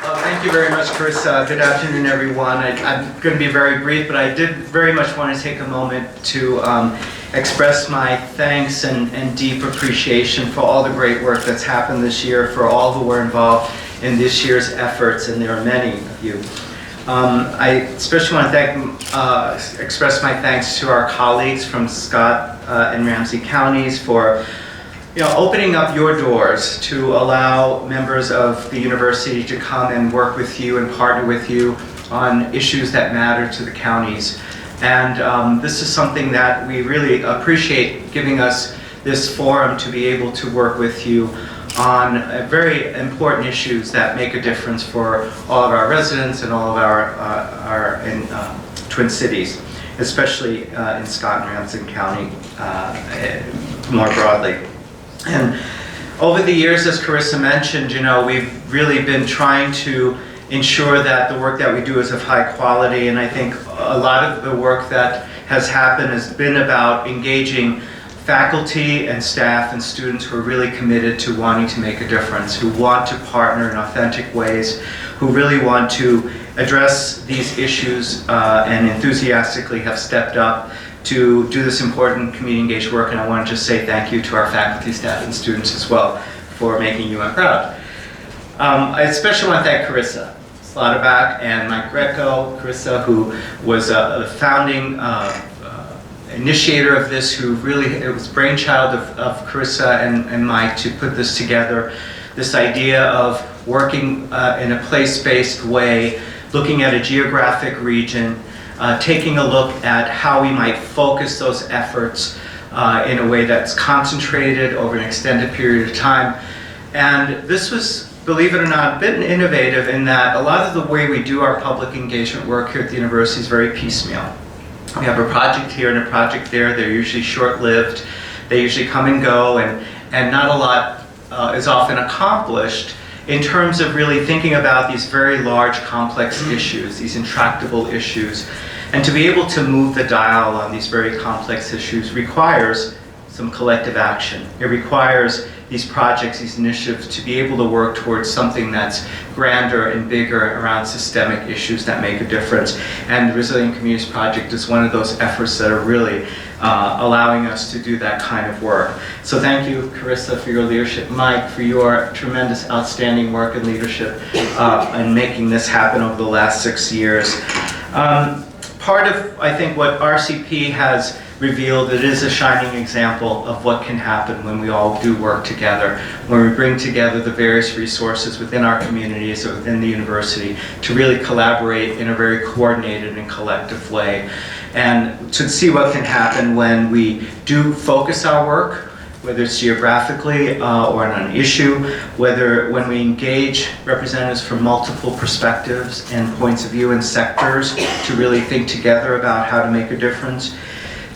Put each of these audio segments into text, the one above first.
Thank you very much, Carissa. Good afternoon, everyone. I'm going to be very brief, but I did very much want to take a moment to express my thanks and deep appreciation for all the great work that's happened this year, for all who were involved in this year's efforts, and there are many of you. I especially want to express my thanks to our colleagues from Scott and Ramsey Counties for opening up your doors to allow members of the university to come and work with you and partner with you on issues that matter to the counties. And this is something that we really appreciate, giving us this forum to be able to work with you on very important issues that make a difference for all of our residents and all of our Twin Cities, especially in Scott and Ramsey County more broadly. And over the years, as Carissa mentioned, we've really been trying to ensure that the work that we do is of high quality, and I think a lot of the work that has happened has been about engaging faculty and staff and students who are really committed to wanting to make a difference, who want to partner in authentic ways, who really want to address these issues and enthusiastically have stepped up to do this important community engaged work. And I want to just say thank you to our faculty, staff, and students as well for making UM proud. I especially want to thank Carissa Slotterback and Mike Greco. Carissa, who was a founding initiator of this, who really, it was brainchild of Carissa and Mike to put this together, this idea of working in a place-based way, looking at a geographic region, taking a look at how we might focus those efforts in a way that's concentrated over an extended period of time. And this was, believe it or not, a bit innovative in that a lot of the way we do our public engagement work here at the university is very piecemeal. We have a project here and a project there. They're usually short-lived. They usually come and go, and not a lot is often accomplished in terms of really thinking about these very large, complex issues, these intractable issues. And to be able to move the dial on these very complex issues requires some collective action. It requires these projects, these initiatives, to be able to work towards something that's grander and bigger around systemic issues that make a difference. And the Resilient Communities Project is one of those efforts that are really allowing us to do that kind of work. So thank you, Carissa, for your leadership, Mike, for your tremendous, outstanding work and leadership in making this happen over the last 6 years. Part of, I think, what RCP has revealed, it is a shining example of what can happen when we all do work together, when we bring together the various resources within our communities or within the university to really collaborate in a very coordinated and collective way. And to see what can happen when we do focus our work, whether it's geographically or on an issue, when we engage representatives from multiple perspectives and points of view and sectors to really think together about how to make a difference,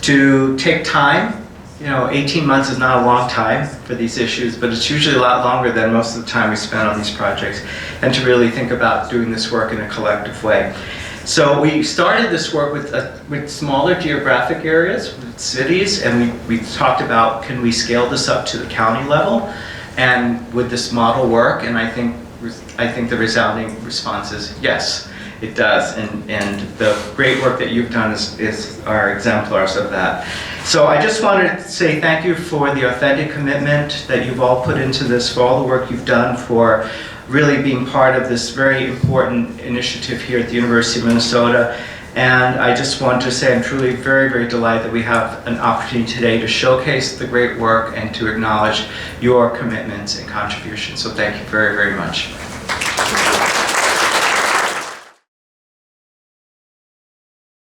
to take time. 18 months is not a long time for these issues, but it's usually a lot longer than most of the time we spend on these projects, and to really think about doing this work in a collective way. So we started this work with smaller geographic areas, with cities, and we talked about, can we scale this up to the county level, and would this model work? And I think the resounding response is yes, it does, and the great work that you've done are exemplars of that. So I just wanted to say thank you for the authentic commitment that you've all put into this, for all the work you've done, for really being part of this very important initiative here at the University of Minnesota. And I just want to say I'm truly very, very delighted that we have an opportunity today to showcase the great work and to acknowledge your commitments and contributions. So thank you very, very much.